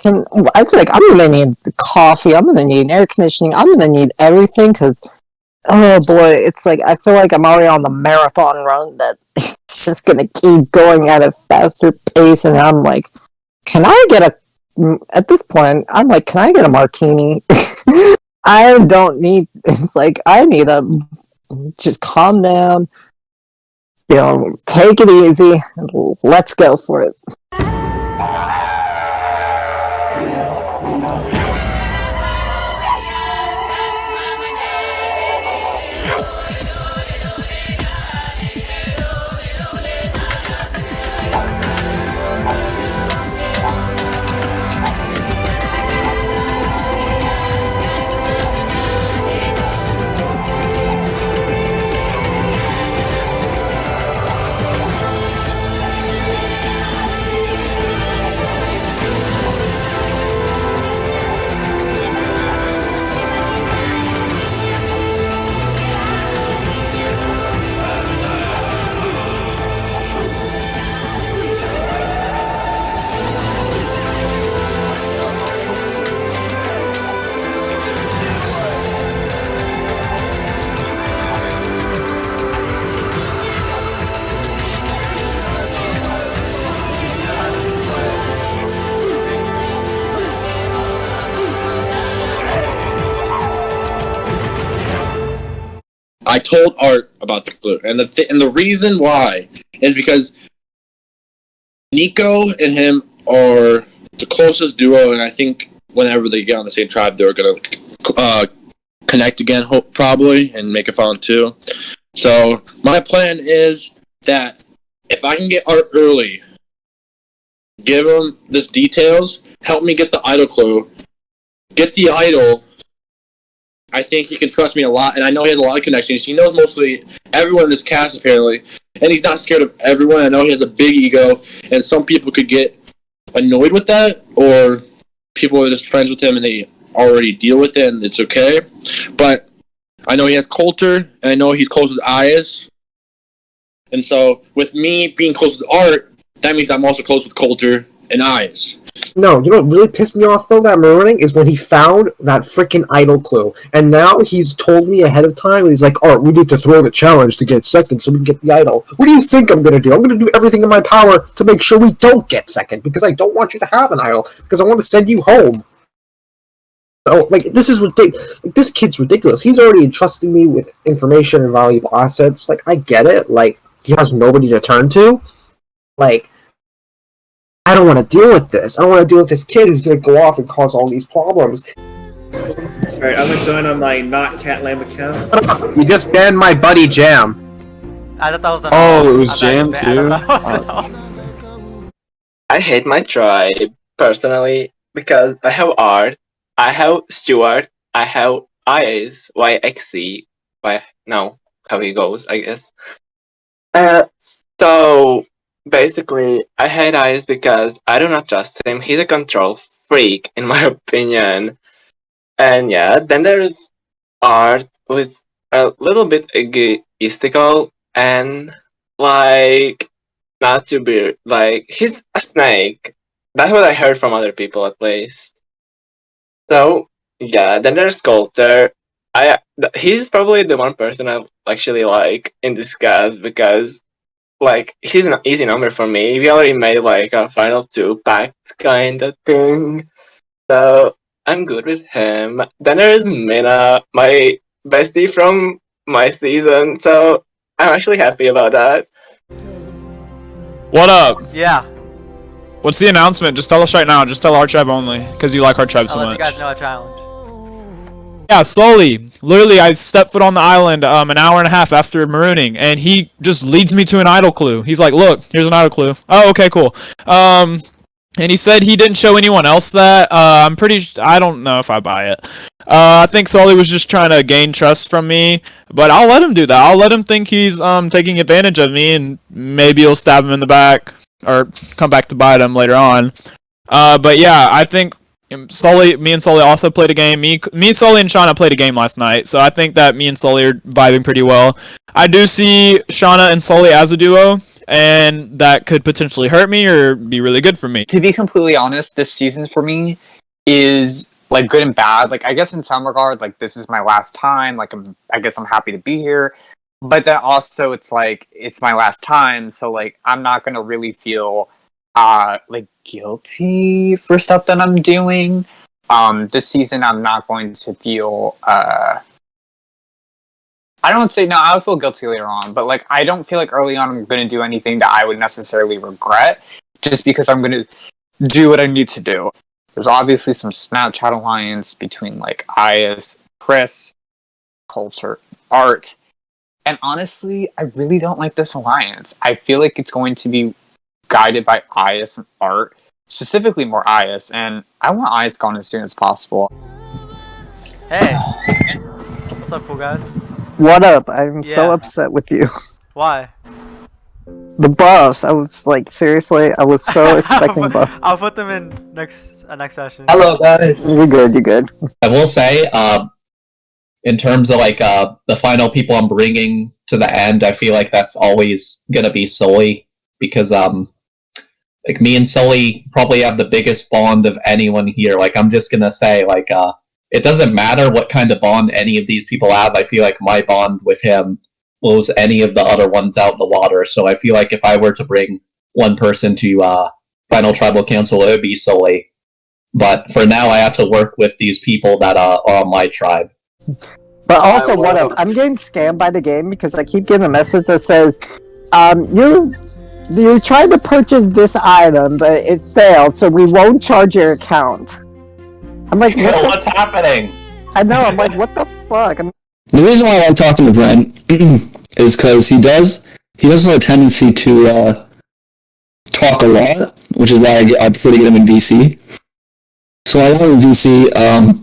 I feel like I'm gonna need coffee. I'm gonna need air conditioning. I'm gonna need everything because, oh boy, it's like I feel like I'm already on the marathon run that it's just gonna keep going at a faster pace, and I'm like, can I get a? At this point, I'm like, can I get a martini? I don't need. It's like I need a. Just calm down. Take it easy. Let's go for it. I told Art about the clue, and the reason why is because Nico and him are the closest duo, and I think whenever they get on the same tribe, they're gonna connect again, probably, and make a Fallen 2. So my plan is that if I can get Art early, give him this details, help me get the idol clue, get the idol. I think he can trust me a lot, and I know he has a lot of connections. He knows mostly everyone in this cast, apparently, and he's not scared of everyone. I know he has a big ego, and some people could get annoyed with that, or people are just friends with him and they already deal with it, and it's okay. But I know he has Coulter, and I know he's close with Ayaz, and so with me being close with Art, that means I'm also close with Coulter and Ayaz. No, you know what really pissed me off, though, that morning, is when he found that freaking idol clue. And now he's told me ahead of time, and he's like, "Oh, we need to throw the challenge to get second so we can get the idol." What do you think I'm going to do? I'm going to do everything in my power to make sure we don't get second, because I don't want you to have an idol, because I want to send you home. Oh, like, this is ridiculous. Like, this kid's ridiculous. He's already entrusting me with information and valuable assets. Like, I get it. Like, he has nobody to turn to. Like, I don't want to deal with this. I don't want to deal with this kid who's going to go off and cause all these problems. Alright, I'm going to join on my not Cat Lamb account. You just banned my buddy Jam. I thought that was it was Jam too? I hate my tribe, personally, because I have Art, I have Stuart, I have Ayaz, YXC, how he goes, I guess. So basically, I hate Ayaz because I do not trust him. He's a control freak, in my opinion. And yeah, then there's Art, who is a little bit egoistical and, like, not to be, like, he's a snake. That's what I heard from other people, at least. So, yeah, then there's Coulter. He's probably the one person I actually like in this cast because, like, he's an easy number for me. We already made, like, a final 2 pact kind of thing. So, I'm good with him. Then there's Mina, my bestie from my season. So, I'm actually happy about that. What up? Yeah. What's the announcement? Just tell us right now. Just tell our tribe only, because you like our tribe so I'll much. let you guys know a challenge. Yeah, slowly. Literally, I stepped foot on the island an hour and a half after marooning, and he just leads me to an idol clue. He's like, "Look, here's an idol clue." Oh, okay, cool. And he said he didn't show anyone else that. I don't know if I buy it. I think Sully was just trying to gain trust from me, but I'll let him do that. I'll let him think he's taking advantage of me, and maybe he'll stab him in the back or come back to bite him later on. But yeah, I think me and Sully also played a game. Me, Sully, and Shauna played a game last night, so I think that me and Sully are vibing pretty well. I do see Shauna and Sully as a duo, and that could potentially hurt me or be really good for me. To be completely honest, this season for me is like good and bad. Like I guess in some regard, like this is my last time. Like I guess I'm happy to be here, but then also it's like it's my last time, so like I'm not gonna really feel like guilty for stuff that I'm doing. This season I'm not going to feel I don't say no, I would feel guilty later on, but like I don't feel like early on I'm gonna do anything that I would necessarily regret just because I'm gonna do what I need to do. There's obviously some Snapchat alliance between like Ias, Chris, Culture, Art, and honestly, I really don't like this alliance. I feel like it's going to be guided by Ias and Art, specifically more Ias, and I want Ias gone as soon as possible. Hey, what's up, cool guys? What up? I'm so Yeah. upset with you. Why? The buffs. I was like, seriously, I was so expecting buffs. I'll put them in next session. Hello, guys. You're good, you're good. I will say, in terms of like the final people I'm bringing to the end, I feel like that's always gonna be Sully because like me and Sully probably have the biggest bond of anyone here. Like I'm just gonna say like it doesn't matter what kind of bond any of these people have. I feel like my bond with him blows any of the other ones out the water. So I feel like if I were to bring one person to final tribal council, it would be Sully. But for now, I have to work with these people that are on my tribe. But also, what up? I'm getting scammed by the game because I keep getting a message that says, you tried to purchase this item, but it failed, so we won't charge your account. I'm like, What's happening? I know, I'm like, what the fuck? The reason why I like talking to Brent is because he does have a tendency to talk a lot, which is why I prefer to get him in VC. So I got him in VC.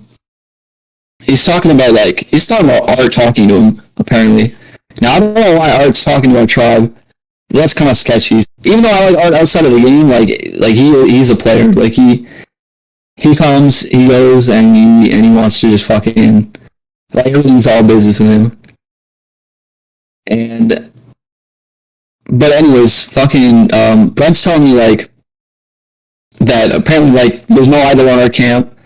He's talking about Art talking to him, apparently. Now I don't know why Art's talking to our tribe. That's kind of sketchy. Even though I like Art outside of the game, like he's a player. Like he comes, he goes, and he wants to just fucking like everything's all business with him. But anyways, fucking Brent's telling me like that apparently like there's no idol on our camp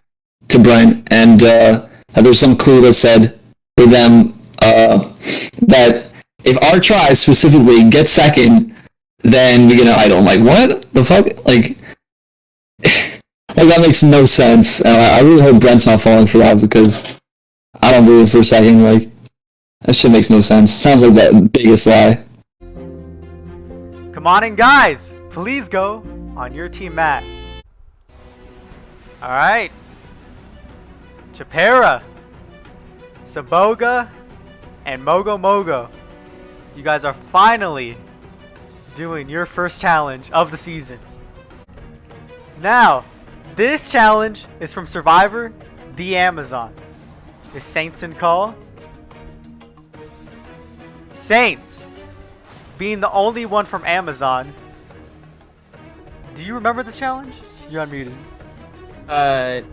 to Brent, and there's some clue that said for them that if our tribe specifically gets second, then we get an idol. I'm like, what the fuck? Like that makes no sense. I really hope Brent's not falling for that because I don't believe it for a second. Like that shit makes no sense. Sounds like the biggest lie. Come on in, guys! Please go on your team mat. Alright. Chapera, Saboga, and Mogo Mogo. You guys are finally doing your first challenge of the season. Now, this challenge is from Survivor, the Amazon. Is Saints in call? Saints, being the only one from Amazon, do you remember this challenge? You're unmuted.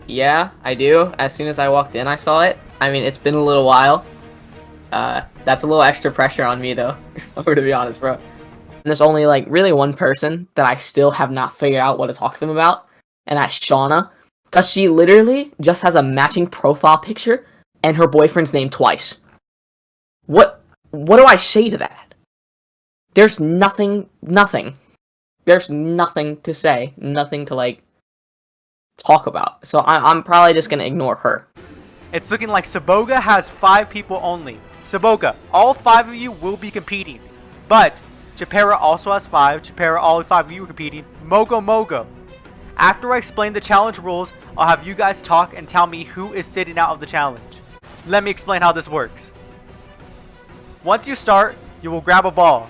Yeah, I do. As soon as I walked in, I saw it. I mean, it's been a little while. That's a little extra pressure on me, though. To be honest, bro. And there's only, like, really one person that I still have not figured out what to talk to them about, and that's Shauna. Because she literally just has a matching profile picture and her boyfriend's name twice. What do I say to that? There's nothing. There's nothing to say. Nothing to, like, talk about. So I'm probably just gonna ignore her. It's looking like Saboga has 5 people only. Saboga, all 5 of you will be competing. But Chapera also has 5. Chapera, all 5 of you are competing. Mogo Mogo. After I explain the challenge rules, I'll have you guys talk and tell me who is sitting out of the challenge. Let me explain how this works. Once you start, you will grab a ball,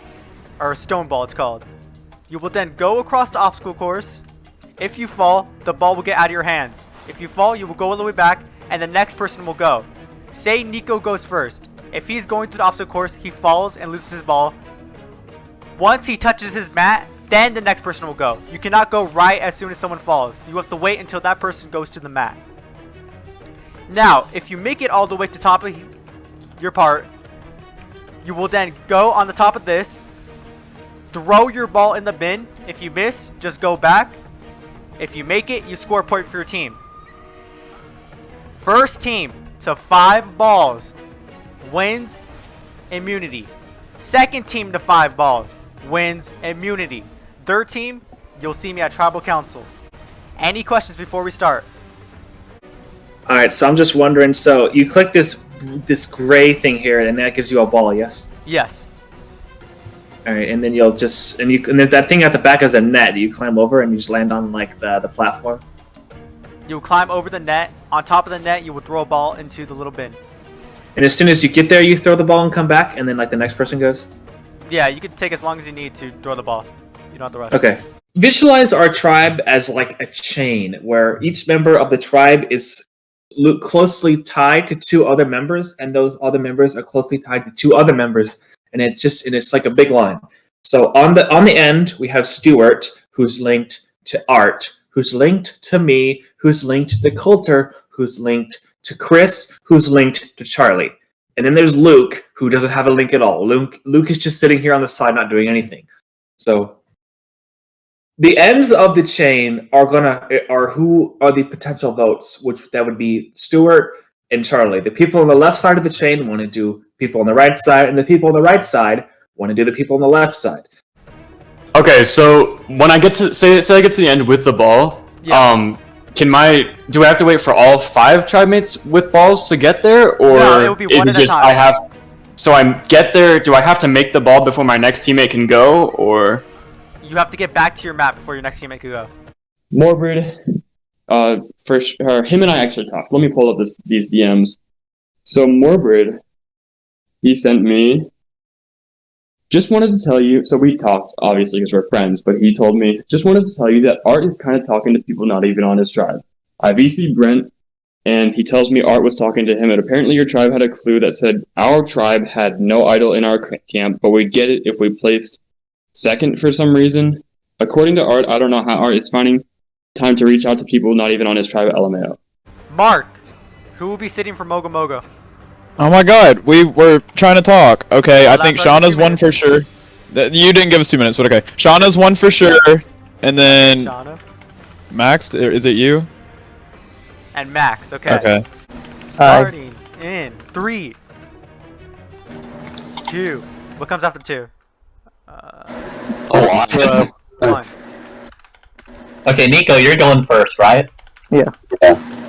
or a stone ball it's called. You will then go across the obstacle course. If you fall, the ball will get out of your hands. If you fall, you will go all the way back, and the next person will go. Say Nico goes first. If he's going through the obstacle course, he falls and loses his ball. Once he touches his mat, then the next person will go. You cannot go right as soon as someone falls. You have to wait until that person goes to the mat. Now, if you make it all the way to top of your part, you will then go on the top of this, throw your ball in the bin. If you miss, just go back. If you make it, you score a point for your team. First team to 5 balls wins immunity. Second team to 5 balls wins immunity. Third team, you'll see me at Tribal Council. Any questions before we start? Alright, so I'm just wondering, so you click this gray thing here, and that gives you a ball, yes? Yes. Alright, and then you'll just, and then that thing at the back is a net. You climb over and you just land on, like, the platform. You'll climb over the net. On top of the net, you will throw a ball into the little bin. And as soon as you get there, you throw the ball and come back, and then, like, the next person goes? Yeah, you can take as long as you need to throw the ball. You don't have to rush. Okay. Visualize our tribe as, like, a chain, where each member of the tribe is closely tied to 2 other members, and those other members are closely tied to 2 other members, and it's like a big line. So on the end, we have Stuart, who's linked to Art, who's linked to me, who's linked to Coulter, who's linked to Chris, who's linked to Charlie. And then there's Luke, who doesn't have a link at all. Luke is just sitting here on the side, not doing anything. So the ends of the chain are who are the potential votes, which that would be Stuart and Charlie. The people on the left side of the chain want to do people on the right side, and the people on the right side want to do the people on the left side. Okay, so when I get to say I get to the end with the ball, Yeah. Do I have to wait for all 5 tribe mates with balls to get there, or No, it will be is one it at a just time. so I get there? Do I have to make the ball before my next teammate can go, or? You have to get back to your map before your next teammate can go. Morbid, him and I actually talked. Let me pull up these DMs. So Morbid, he sent me, just wanted to tell you, so we talked, obviously, because we're friends, but he told me, just wanted to tell you that Art is kind of talking to people not even on his tribe. I VC'd Brent, and he tells me Art was talking to him, and apparently your tribe had a clue that said our tribe had no idol in our camp, but we'd get it if we placed second for some reason. According to Art, I don't know how Art is finding time to reach out to people not even on his tribe at LMAO. Mark, who will be sitting for Mogo Mogo? Oh my god, we were trying to talk. Okay, I think that's like Shauna's 2 one for sure. You didn't give us 2 minutes, but okay. Shauna's one for sure, and then Shauna. Max, is it you? And Max, okay. Okay. Starting in 3, 2. What comes after 2? 1. Okay, Nico, you're going first, right? Yeah.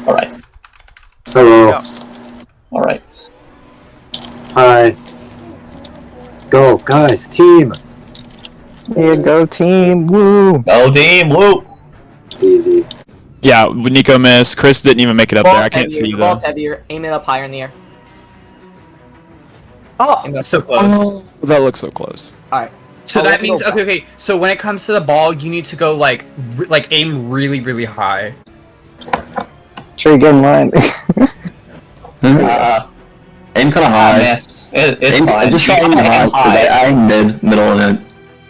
Alright. Go. Alright. Hi. Go, guys, team. Yeah, go team, woo! Go team, woo! Easy. Yeah, Nico missed. Chris didn't even make it up there. I can't see you though. Ball's heavier. Aim it up higher in the air. Oh, so close. Oh, that looks so close. Alright. So that means okay. So when it comes to the ball, you need to go like aim really, really high. Sure, you get in line. Aim kind of high. It's fine. Just try aim high, because I aimed middle of it.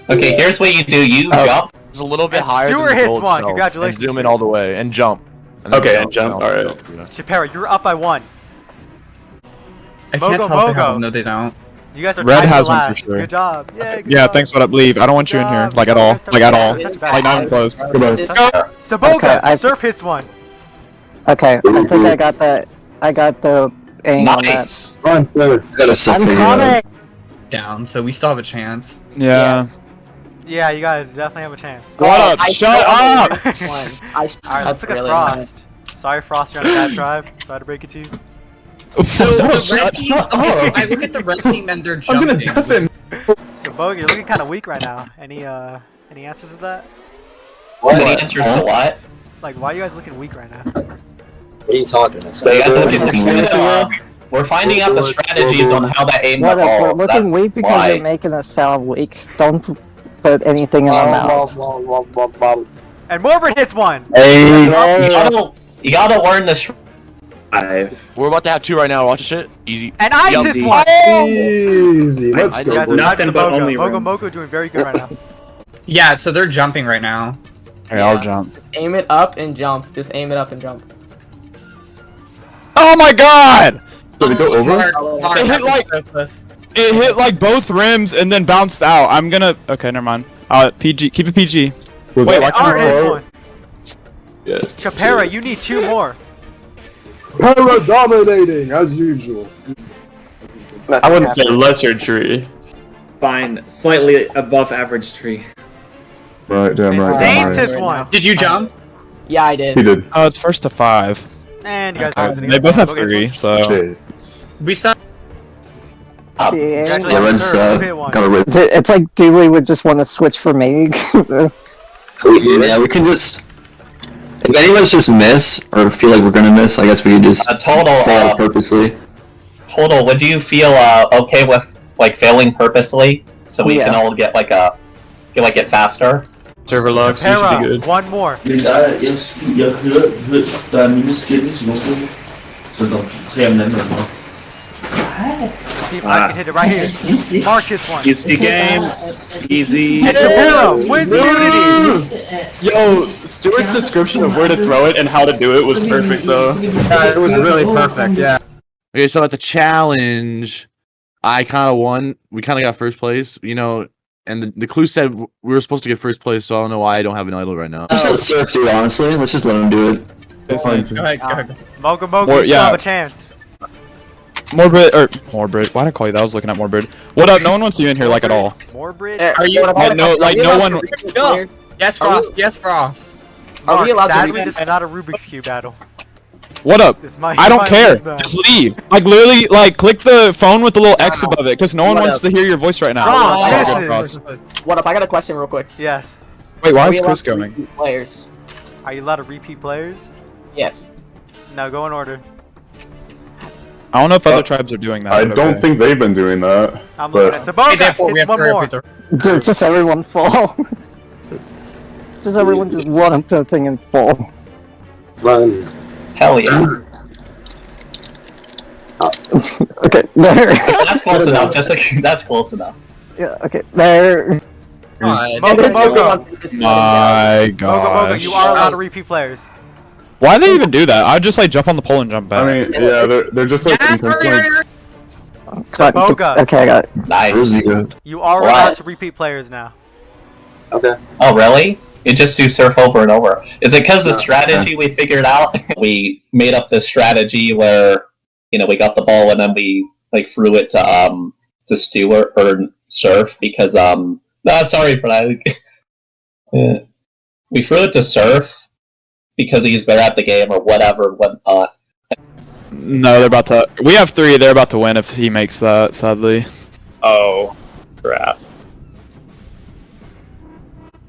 Okay, here's what you do. You jump. It's a little bit And higher Stuart than the hits goal one. itself, Congratulations, and zoom in Stuart. all the way, and jump. And then Okay, and jump, alright. Chipera, you're up by 1. I can't Mogo tell if they have Mogo. them. No, they don't. You guys are Red tied has for one for last. sure. Good job. Yeah, good Yeah, job. thanks for that. Believe. I don't want you in here, like at all, like at all, like not even close. Saboga, Okay, Surf hits 1. Okay, I think I got the aim on that. Nice. Run, sir. I'm coming! Down. So we still have a chance. Yeah. Yeah, you guys definitely have a chance. What up? Shut up! Alright, let's look at Frost. Sorry, Frost, you're on a bad tribe. Sorry to break it to you. So the red team. Okay, so I look at the red team and they're jumping. I'm gonna dump him. Saboga, you're looking kind of weak right now. Any answers to that? What? Any answers to what? Like, why are you guys looking weak right now? What are you talking about? So you guys look at we're finding out the strategies on how to aim the What if we're balls. looking That's weak because why. you're making us sound weak? Don't put anything in our mouths. And Morbid hits 1. You gotta learn the. We're about to have 2 right now. Watch this shit. Easy. And Ice hits 1. Easy. Let's You go. guys are Nothing but Saboga. only Mogo room. Mogo doing very good right now. Yeah, so they're jumping right now. Okay, I'll jump. Just aim it up and jump. Just aim it up and jump. Oh my god! Did it go over? Connor, It hit like It hit like both rims and then bounced out. I'm gonna. Okay, never mind. PG. Keep it PG. Wait, why can't Art I is roll? one. Chapera, you need 2 more. Para dominating as usual. I wouldn't say lesser tree. Fine, slightly above average tree. Right, damn right. Saints damn is right. one. Did you jump? Yeah, I did. He did. Oh, it's first to 5. And you guys Okay, losing they again. both have Okay, 3, so. Shit. We saw. Lorenz, got a red. It's like Dooley would just want to switch for me. Yeah, we can just. If anyone's just miss or feel like we're gonna miss, I guess we could just Total, fail purposely. Total, would you feel okay with like failing purposely so we can all get like get faster? Server logs, you should be Chapera, good. 1 more. Men jeg hører, der er minuskilling, så der er 3 om landet. See if I can hit it right here. Marcus one. Easy game. Easy. And Chapera wins immunity. Yo, Stuart's description of where to throw it and how to do it was perfect though. Yeah, it was really perfect. Yeah. Okay, so at the challenge, I kind of won. We kind of got first place, you know, and the clue said we were supposed to get first place, so I don't know why I don't have an idol right now. Just let Surf do it, honestly. Let's just let him do it. Go ahead. Moga Moga, More- you still yeah. have a chance. Morbid. Why'd I call you that? I was looking at Morbid. What up? No one wants you in here like at all. Morbid? Are you? No one. No. Yes, Frost. Yes, Frost. Are we allowed to sadly, read this is not a Rubik's Cube battle. What up? This might- I don't might care. lose that. Just leave. Like literally, like click the phone with the little X above it, because no one wants to hear your voice right now. Frost, What up? I got a question real quick. Yes. Wait, why Are is we allowed Chris to going? repeat Players. Are you allowed to repeat players? Yes. No, go in order. I don't know if other tribes are doing that. I but don't okay. think they've been doing that. I'm looking at Saboga. Therefore, we It's have one to more. repeat the. Just everyone fall. Just everyone just run up to the thing and fall. Run. Hell yeah. Okay, there. That's close enough. Just like that's close enough. Yeah, okay, there. Moga My Moga. Moga Moga, gosh. you are allowed to repeat players. Why they even do that? I'd just like jump on the pole and jump back. I mean, yeah, they're just like intentionally. Saboga, Okay, I got it. Nice. you are What? allowed to repeat players now. Okay. Oh really? You just do surf over and over. Is it because the strategy we figured out? We made up this strategy where we got the ball and then we like threw it to Stuart or Surf because sorry for that. Yeah. We threw it to Surf because he's better at the game or whatever. No, they're about to. We have 3. They're about to win if he makes that. Sadly. Oh, crap.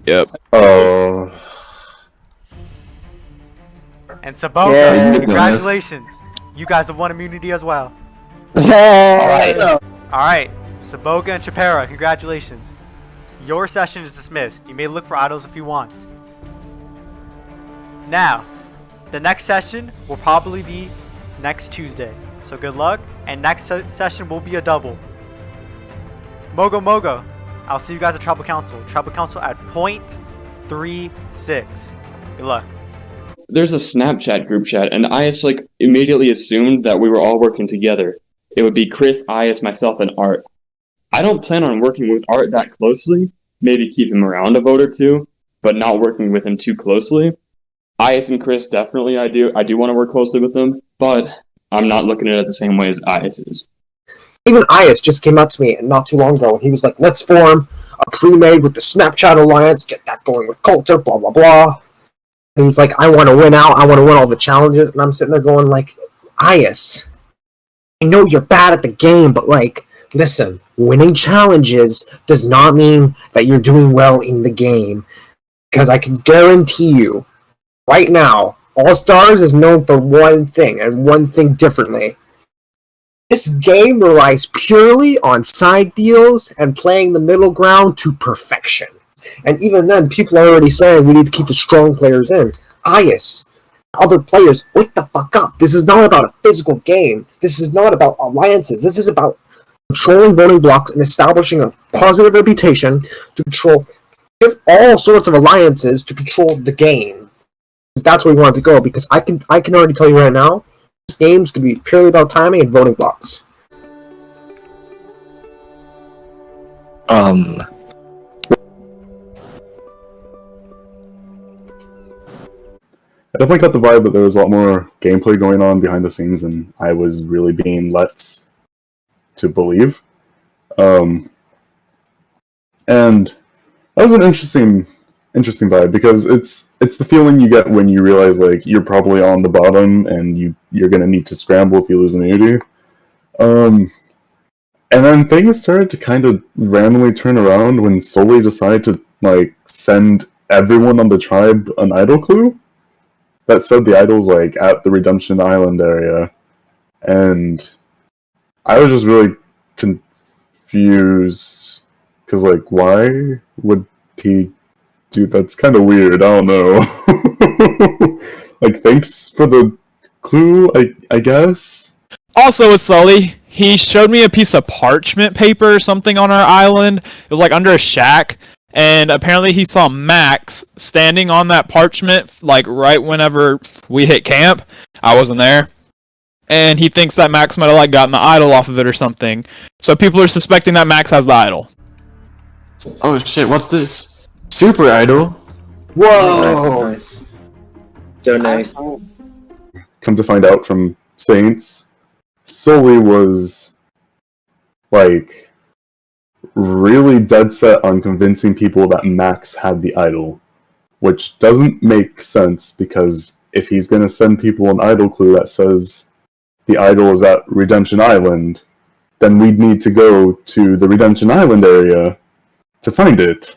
Yep. Oh. And Saboga, Yeah. congratulations. You guys have won immunity as well. Alright. Alright, Saboga and Chapera, congratulations. Your session is dismissed. You may look for idols if you want. Now, the next session will probably be next Tuesday. So good luck, and next session will be a double. Mogo Mogo, I'll see you guys at Tribal Council. Tribal Council at .36. Good luck. There's a Snapchat group chat, and IS like immediately assumed that we were all working together. It would be Chris, IS, myself, and Art. I don't plan on working with Art that closely. Maybe keep him around a vote or two, but not working with him too closely. IS and Chris, definitely I do want to work closely with them, but I'm not looking at it the same way as IS is. Even IS just came up to me not too long ago, and he was like, let's form a pre-made with the Snapchat Alliance, get that going with Culture, blah, blah, blah. And he's like, I want to win out, I want to win all the challenges, and I'm sitting there going like, IS, I know you're bad at the game, but like, listen, winning challenges does not mean that you're doing well in the game. Because I can guarantee you, right now, All-Stars is known for one thing, and one thing differently. This game relies purely on side deals and playing the middle ground to perfection. And even then, people are already saying we need to keep the strong players in. IS, other players, wake the fuck up. This is not about a physical game. This is not about alliances. This is about controlling voting blocks and establishing a positive reputation to control all sorts of alliances to control the game. That's where we want to go, because I can already tell you right now, this game's going to be purely about timing and voting blocks. I definitely got the vibe that there was a lot more gameplay going on behind the scenes than I was really being let to believe. And that was an interesting vibe because it's the feeling you get when you realize like you're probably on the bottom and you're gonna need to scramble if you lose immunity. And then things started to kind of randomly turn around when Sully decided to like send everyone on the tribe an idol clue that said the idol's like at the Redemption Island area, and I was just really confused because like why would he do that's kind of weird. I don't know. Like thanks for the clue, I guess. Also with Sully, he showed me a piece of parchment paper or something on our island. It was like under a shack, and apparently he saw Max standing on that parchment like right whenever we hit camp. I wasn't there. And he thinks that Max might have like gotten the idol off of it or something. So people are suspecting that Max has the idol. Oh shit, what's this? Super Idol? Whoa! Nice. So nice. Come to find out from Saints, Sully was like really dead set on convincing people that Max had the idol, which doesn't make sense because if he's gonna send people an idol clue that says the idol is at Redemption Island, then we'd need to go to the Redemption Island area to find it.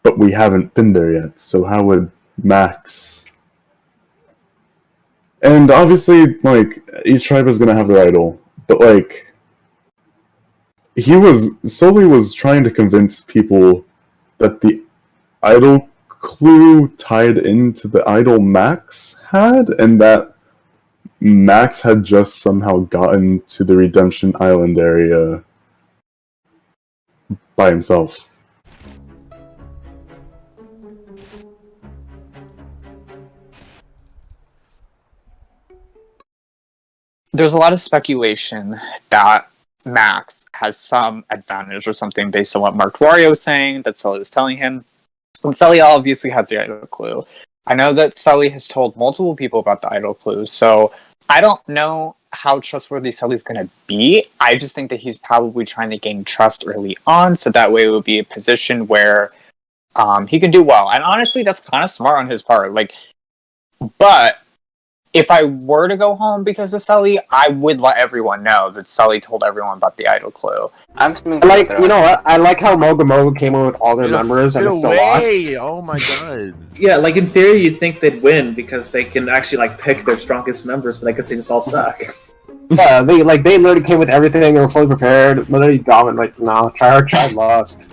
But we haven't been there yet, so how would Max... And obviously, like, each tribe is gonna have their idol, but like... Sully was trying to convince people that the idol clue tied into the idol Max had, and that Max had just somehow gotten to the Redemption Island area by himself. There's a lot of speculation that Max has some advantage or something based on what Mark Wario was saying, that Sully was telling him. And Sully obviously has the idol clue. I know that Sully has told multiple people about the idol clue, so I don't know how trustworthy Sully's going to be. I just think that he's probably trying to gain trust early on, so that way it will be a position where he can do well. And honestly, that's kind of smart on his part. Like, but if I were to go home because of Sully, I would let everyone know that Sully told everyone about the idol clue. I'm like, you know what? I like how Moga Moga came in with all their members and it's still lost. Oh my god. Yeah, like in theory, you'd think they'd win because they can actually like pick their strongest members, but I guess they just all suck. Yeah, they literally came with everything. They were fully prepared. Literally dominant. Like, no, tried lost.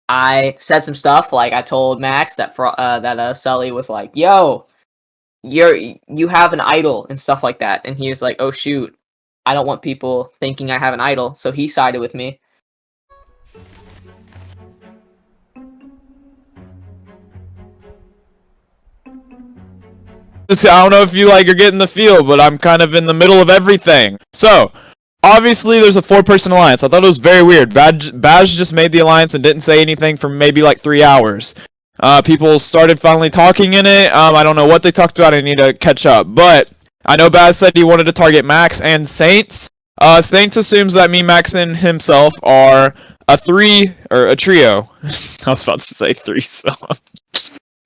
I said some stuff like I told Max that Sully was like, "Yo, you have an idol," and stuff like that, and he was like, "Oh shoot, I don't want people thinking I have an idol," so he sided with me. I don't know if you like are getting the feel, but I'm kind of in the middle of everything. So, obviously there's a 4-person alliance. I thought it was very weird. Baz just made the alliance and didn't say anything for maybe like 3 hours. People started finally talking in it. I don't know what they talked about. I need to catch up. But I know Baz said he wanted to target Max and Saints. Saints assumes that me, Max, and himself are a trio. I was about to say threesome.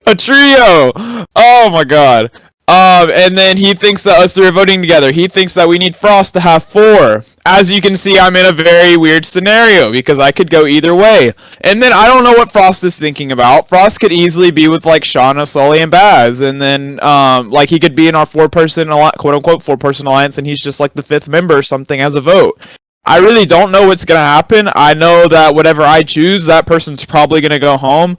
A trio! Oh my god. And then he thinks that us three are voting together. He thinks that we need Frost to have 4. As you can see, I'm in a very weird scenario because I could go either way. And then I don't know what Frost is thinking about. Frost could easily be with like Shauna, Sully, and Baz, and then like he could be in our 4-person quote unquote 4-person alliance, and he's just like the 5th member or something as a vote. I really don't know what's gonna happen. I know that whatever I choose, that person's probably gonna go home.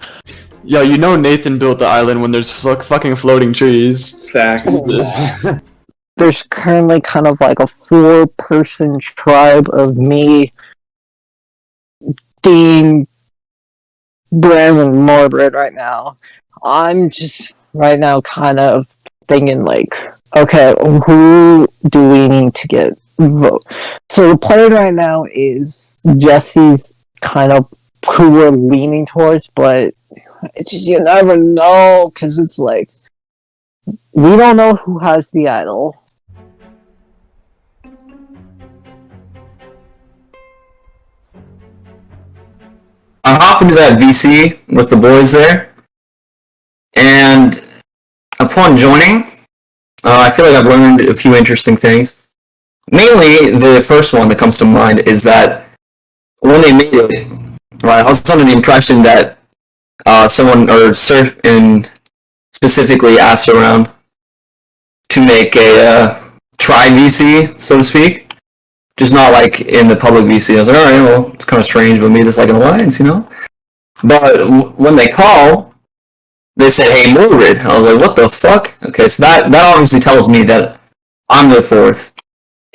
Yo, you know Nathan built the island when there's fucking floating trees. Facts. There's currently kind of like a 4-person tribe of me, Dean, Bram, and Morbid right now. I'm just right now kind of thinking like, okay, who do we need to get vote. So the plan right now is Jesse's kind of who we're leaning towards, but it's just, you never know, because it's like, we don't know who has the idol. I'm hopping to that VC with the boys there, and upon joining, I feel like I've learned a few interesting things. Mainly, the first one that comes to mind is that when they made it, right, I was under the impression that someone, or Surf in specifically, asked around to make a tribe VC, so to speak. Just not like in the public VC. I was like, alright, well, it's kind of strange, but maybe it's like an alliance, you know? But when they call, they said, hey, Mordred. I was like, what the fuck? Okay, so that obviously tells me that I'm the fourth.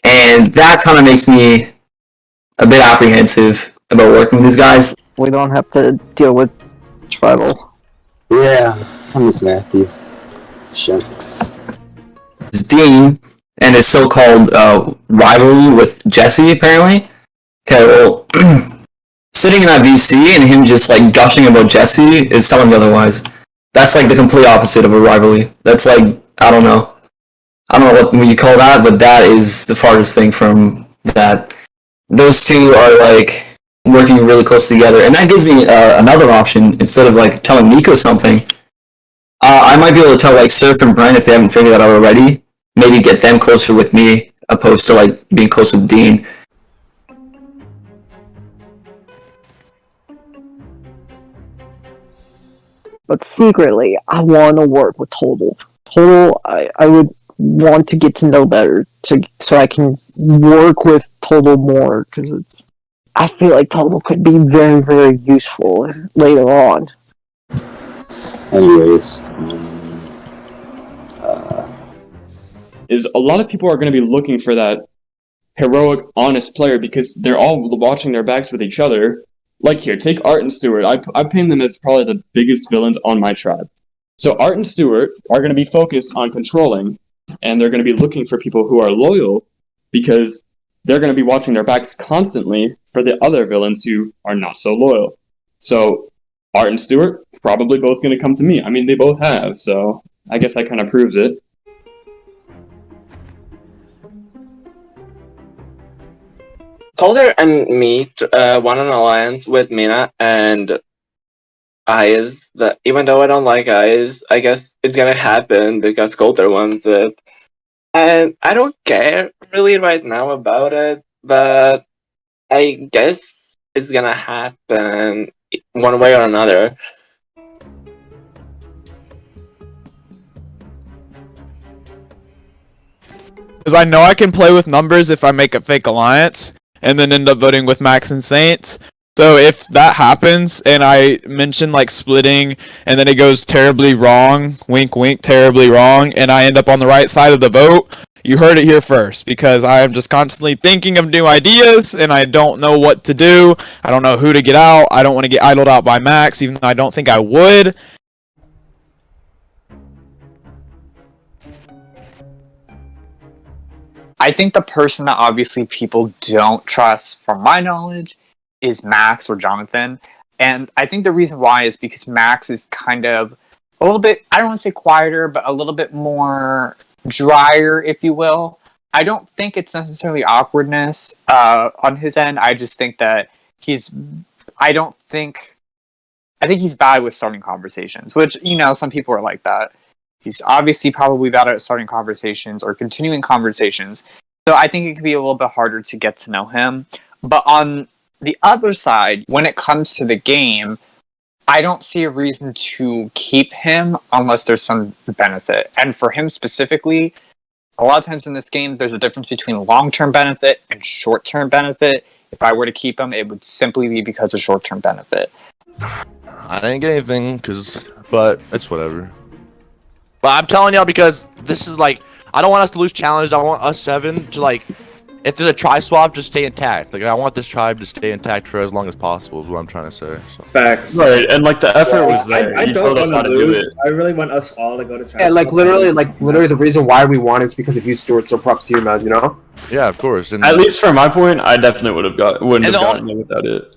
And that kind of makes me a bit apprehensive about working with these guys. We don't have to deal with tribal. Yeah, I miss Matthew. Shucks. Dean and his so-called rivalry with Jesse, apparently. Okay, well, sitting in that VC and him just like gushing about Jesse is telling me otherwise. That's like the complete opposite of a rivalry. That's like, I don't know what you call that, but that is the farthest thing from that. Those two are like working really close together, and that gives me another option. Instead of like telling Nico something, I might be able to tell like Surf and Brent if they haven't figured that out already. Maybe get them closer with me, opposed to like being close with Dean. But secretly, I want to work with Total. Total, I would want to get to know better, so I can work with Total more, because I feel like Total could be very, very useful later on. Anyways, is a lot of people are going to be looking for that heroic, honest player because they're all watching their backs with each other. Like here, take Art and Stuart. I paint them as probably the biggest villains on my tribe. So Art and Stuart are going to be focused on controlling, and they're going to be looking for people who are loyal because they're going to be watching their backs constantly for the other villains who are not so loyal. So Art and Stuart probably both going to come to me. I mean, they both have, so I guess that kind of proves it. Calder and me won an alliance with Mina and Eyes. That even though I don't like Eyes, I guess it's gonna happen because Calder wants it. And I don't care really right now about it, but I guess it's gonna happen one way or another. Because I know I can play with numbers if I make a fake alliance, and then end up voting with Max and Saints. So if that happens, and I mention like splitting, and then it goes terribly wrong, wink wink, terribly wrong, and I end up on the right side of the vote, you heard it here first, because I am just constantly thinking of new ideas, and I don't know what to do. I don't know who to get out. I don't want to get idled out by Max, even though I don't think I would. I think the person that obviously people don't trust, from my knowledge, is Max or Jonathan. And I think the reason why is because Max is kind of a little bit, I don't want to say quieter, but a little bit more drier, if you will. I don't think it's necessarily awkwardness on his end. I just think that I think he's bad with starting conversations, which, you know, some people are like that. He's obviously probably bad at starting conversations or continuing conversations. So I think it could be a little bit harder to get to know him. But on the other side, when it comes to the game, I don't see a reason to keep him unless there's some benefit. And for him specifically, a lot of times in this game, there's a difference between long-term benefit and short-term benefit. If I were to keep him, it would simply be because of short-term benefit. I didn't get anything, but it's whatever. But I'm telling y'all because this is like, I don't want us to lose challenges. I want us 7 to like, if there's a tri swap, just stay intact. Like I want this tribe to stay intact for as long as possible. Is what I'm trying to say. So. Facts. Right, and like the effort was there. I don't want to lose. I really want us all to go to tri. Yeah, like literally the reason why we won is because of you, Stuart. So props to you, man. You know. Yeah, of course. And At least from my point, I definitely wouldn't have gotten it without it.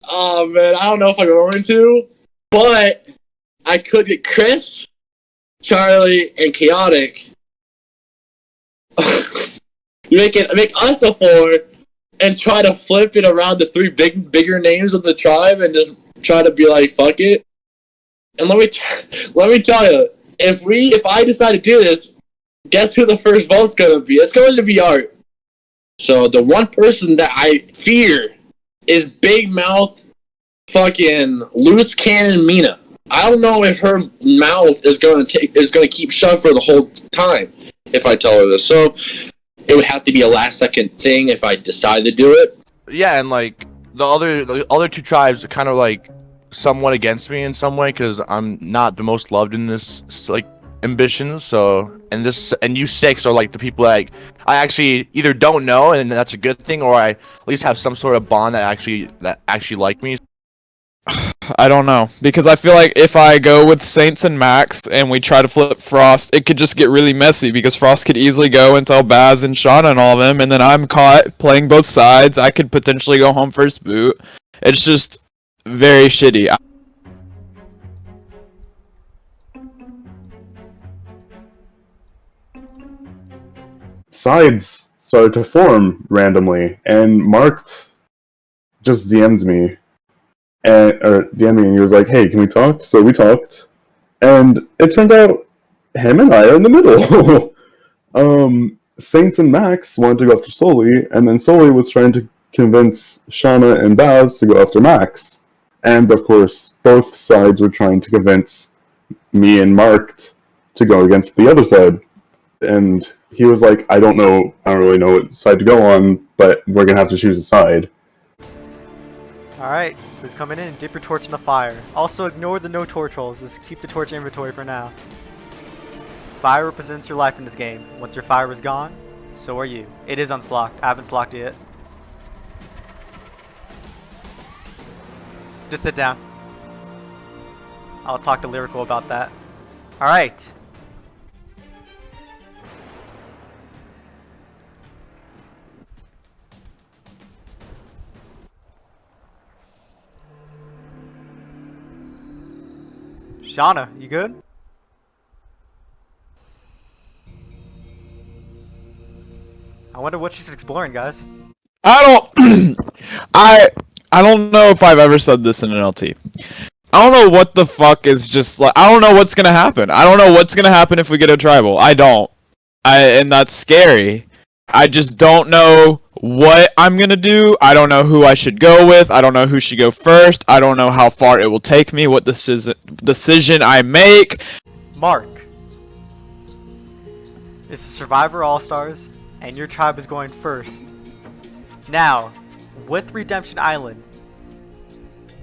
Oh man, I don't know if I'm going to, but I could get Chris, Charlie, and Chaotic. make us a 4 and try to flip it around the 3 bigger names of the tribe and just try to be like, fuck it. And let me tell you, if I decide to do this, guess who the first vote's gonna be? It's going to be Art. So the one person that I fear is Big Mouth fucking loose cannon Mina. I don't know if her mouth is gonna keep shut for the whole time if I tell her this. So it would have to be a last second thing if I decide to do it. Yeah, and like the other 2 tribes are kind of like somewhat against me in some way because I'm not the most loved in this like ambition. So and you 6 are like the people that I actually either don't know, and that's a good thing, or I at least have some sort of bond that actually like me. I don't know, because I feel like if I go with Saints and Max and we try to flip Frost, it could just get really messy because Frost could easily go and tell Baz and Shauna and all of them, and then I'm caught playing both sides. I could potentially go home first boot. It's just very shitty. Sides started to form randomly, and Marked just DM'd me. Or DM'd me, and he was like, hey, can we talk? So we talked, and it turned out him and I are in the middle. Saints and Max wanted to go after Sully, and then Sully was trying to convince Shauna and Baz to go after Max. And of course, both sides were trying to convince me and Marked to go against the other side. And he was like, I don't really know what side to go on, but we're gonna have to choose a side. Alright, please come in and dip your torch in the fire. Also ignore the no torch holes, just keep the torch inventory for now. Fire represents your life in this game. Once your fire is gone, so are you. It is unslocked. I haven't slocked it yet. Just sit down. I'll talk to Lyrical about that. Alright. Shauna, you good? I wonder what she's exploring, guys. I don't know if I've ever said this in an LT. I don't know what the fuck is just like. I don't know what's gonna happen. I don't know what's gonna happen if we get a tribal. I don't. And that's scary. I just don't know what I'm gonna do. I don't know who I should go with. I don't know who should go first. I don't know how far it will take me. What decision I make. Mark. It's a Survivor All-Stars, and your tribe is going first. Now, with Redemption Island,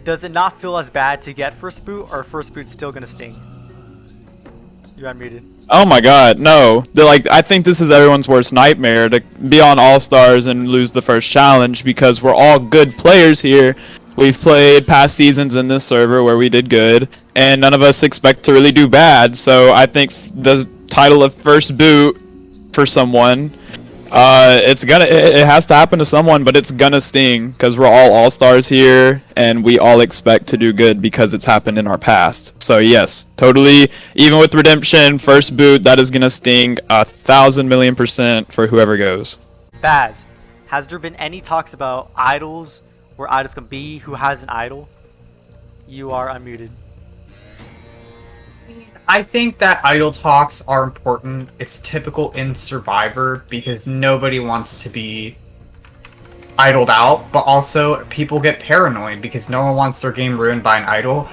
does it not feel as bad to get first boot, or first boot's still gonna sting? You're unmuted. Oh my god, no. I think this is everyone's worst nightmare to be on All-Stars and lose the first challenge because we're all good players here. We've played past seasons in this server where we did good, and none of us expect to really do bad, so I think the title of first boot for someone, it has to happen to someone, but it's gonna sting because we're all-stars here and we all expect to do good because it's happened in our past. So yes, totally, even with Redemption, first boot, that is gonna sting 1,000,000,000% for whoever goes. Baz, has there been any talks about idols, where idols can be, who has an idol? You are unmuted. I think that idol talks are important. It's typical in Survivor because nobody wants to be idled out, but also people get paranoid because no one wants their game ruined by an idol.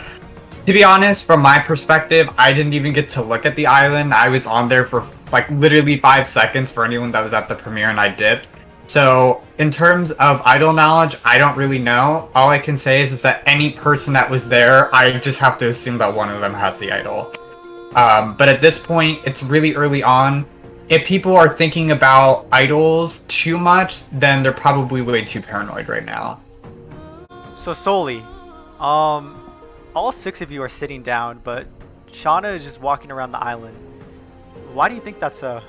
To be honest, from my perspective, I didn't even get to look at the island. I was on there for like literally 5 seconds for anyone that was at the premiere and I dipped. So in terms of idol knowledge, I don't really know. All I can say is that any person that was there, I just have to assume that one of them has the idol. But at this point, it's really early on. If people are thinking about idols too much, then they're probably way too paranoid right now. So Soli, all 6 of you are sitting down, but Shauna is just walking around the island. Why do you think that's you're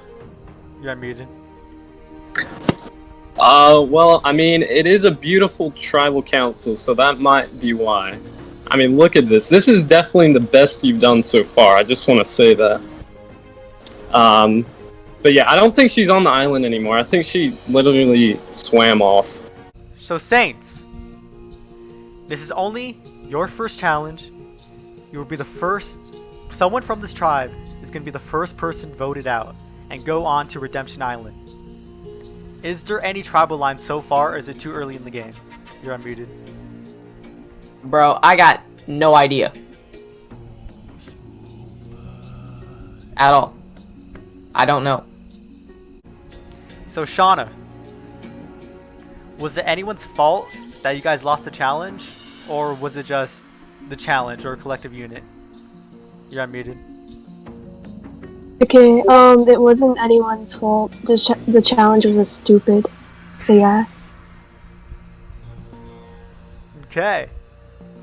unmuted? Well, I mean, it is a beautiful tribal council, so that might be why. I mean, look at this. This is definitely the best you've done so far. I just want to say that. But yeah, I don't think she's on the island anymore. I think she literally swam off. So Saints, this is only your first challenge. You will be the first. Someone from this tribe is going to be the first person voted out and go on to Redemption Island. Is there any tribal line so far, or is it too early in the game? You're unmuted. Bro, I got no idea. At all. I don't know. So Shauna, was it anyone's fault that you guys lost the challenge, or was it just the challenge or collective unit? You're unmuted. Okay, it wasn't anyone's fault. The challenge was just stupid. So yeah. Okay.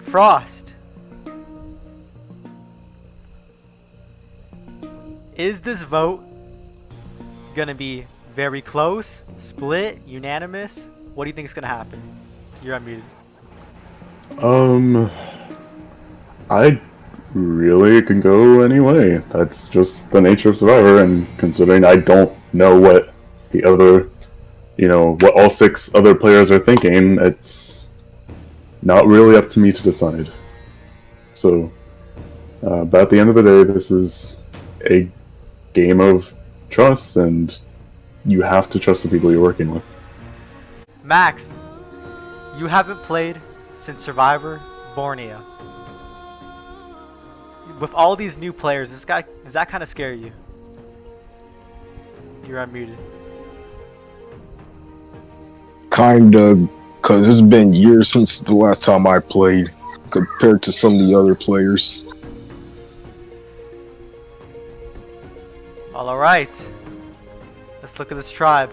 Frost. Is this vote gonna be very close, split, unanimous? What do you think is gonna happen? You're unmuted. I really can go any way. That's just the nature of Survivor, and considering I don't know what the other, what all 6 other players are thinking, it's not really up to me to decide. So, but at the end of the day, this is a game of trust, and you have to trust the people you're working with. Max, you haven't played since Survivor Borneo. With all these new players, does that kind of scare you? You're unmuted. Kinda, cause it's been years since the last time I played, compared to some of the other players. Alright. Let's look at this tribe.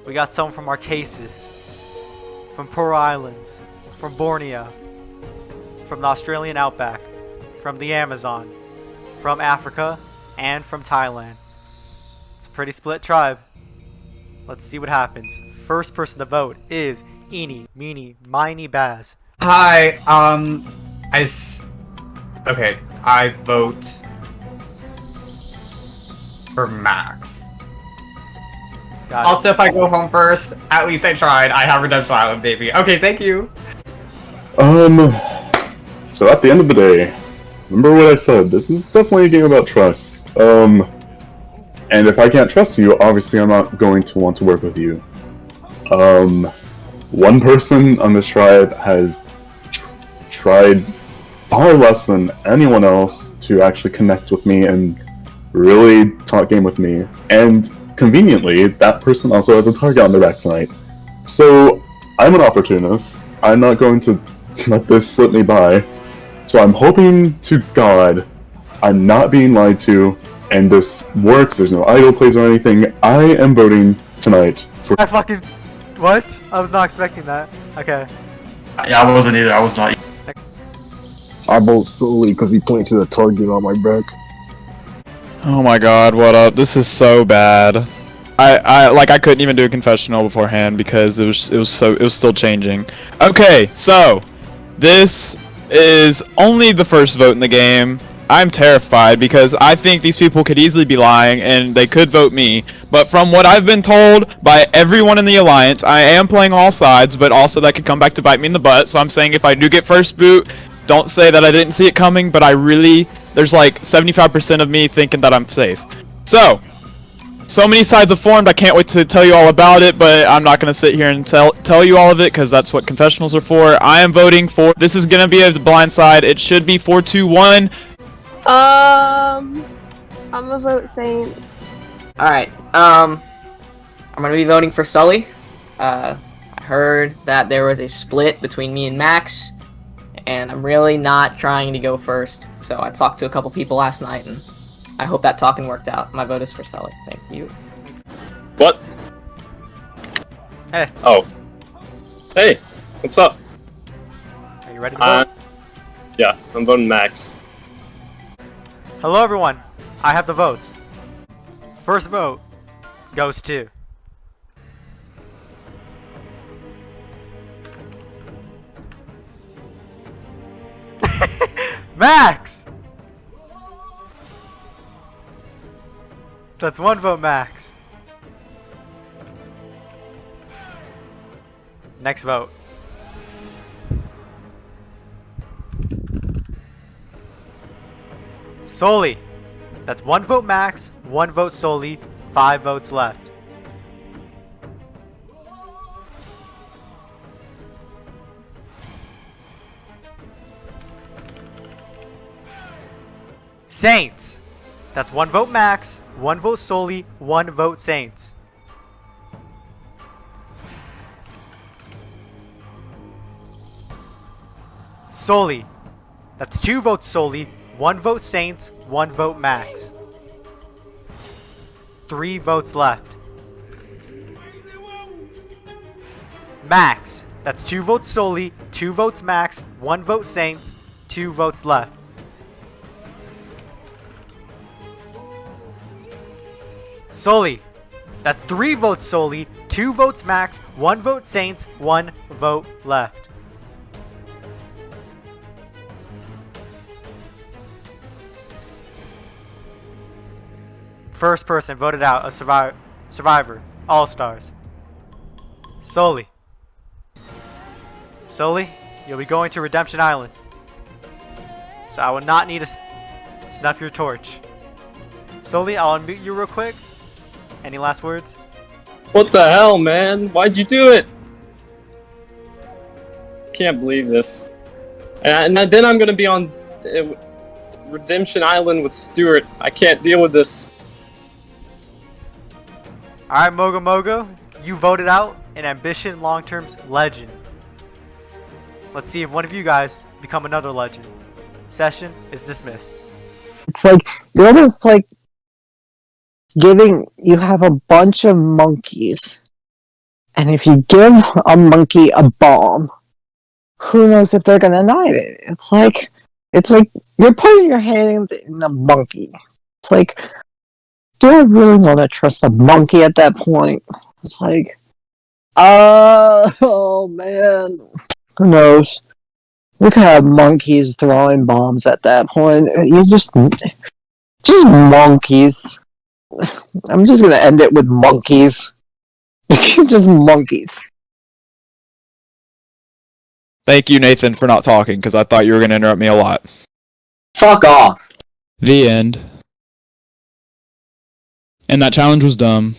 We got someone from Marquesas, from Pearl Islands, from Borneo, from the Australian outback, from the Amazon, from Africa, and from Thailand. It's a pretty split tribe. Let's see what happens. First person to vote is Eeny, Meeny, Miny, Baz. Hi, I vote for Max. Also, if I go home first, at least I tried. I have Redemption Island, baby. Okay, thank you. So at the end of the day, remember what I said, this is definitely a game about trust. And if I can't trust you, obviously I'm not going to want to work with you. One person on this tribe has tried far less than anyone else to actually connect with me and really talk game with me. And conveniently, that person also has a target on their back tonight. So, I'm an opportunist. I'm not going to let this slip me by. So I'm hoping to God I'm not being lied to, and this works, there's no idle plays or anything. I am voting tonight for— I fucking... What? I was not expecting that. Okay. Yeah, I wasn't either. I was not. I vote solely because he planted a target on my back. Oh my god, what up? This is so bad. I couldn't even do a confessional beforehand because it was still changing. Okay, so this is only the first vote in the game. I'm terrified because I think these people could easily be lying and they could vote me. But from what I've been told by everyone in the Alliance, I am playing all sides, but also that could come back to bite me in the butt. So I'm saying if I do get first boot, don't say that I didn't see it coming, but there's like 75% of me thinking that I'm safe. So many sides have formed, I can't wait to tell you all about it, but I'm not going to sit here and tell you all of it, because that's what confessionals are for. I am voting for, this is going to be a blind side, it should be 4-2-1. I'm gonna vote Saints. Alright, I'm gonna be voting for Sully. I heard that there was a split between me and Max, and I'm really not trying to go first. So I talked to a couple people last night, and I hope that talking worked out. My vote is for Sully. Thank you. What? Hey. Oh. Hey, what's up? Are you ready to vote? Yeah, I'm voting Max. Hello everyone, I have the votes. First vote goes to Max! That's 1 vote, Max. Next vote. Solely. That's 1 vote, Max. 1 vote, Solely. 5 votes left. Saints. That's 1 vote, Max. 1 vote, Solely. 1 vote, Saints. Solely. That's 2 votes, Solely. 1 vote, Saints. 1 vote, Max. 3 votes left. Max. That's 2 votes, Solely. 2 votes, Max. 1 vote, Saints. 2 votes left. Solely. That's 3 votes, Solely. 2 votes, Max. 1 vote, Saints. 1 vote left. First person voted out a survivor. All-Stars. Solely. Solely, you'll be going to Redemption Island. So I will not need to snuff your torch. Solely, I'll unmute you real quick. Any last words? What the hell, man? Why'd you do it? Can't believe this. And then I'm gonna be on Redemption Island with Stuart. I can't deal with this. Alright, Mogo Mogo, you voted out an Ambition Long Term's legend. Let's see if one of you guys become another legend. Session is dismissed. It's like, you're almost like you have a bunch of monkeys, and if you give a monkey a bomb, who knows if they're gonna ignite it? It's like you're putting your hand in a monkey. It's like, do I really want to trust a monkey at that point? It's like, oh man, who knows? We could have monkeys throwing bombs at that point. You just monkeys. I'm just gonna end it with monkeys. Just monkeys. Thank you, Nathan, for not talking, because I thought you were going to interrupt me a lot. Fuck off. The end. And that challenge was dumb.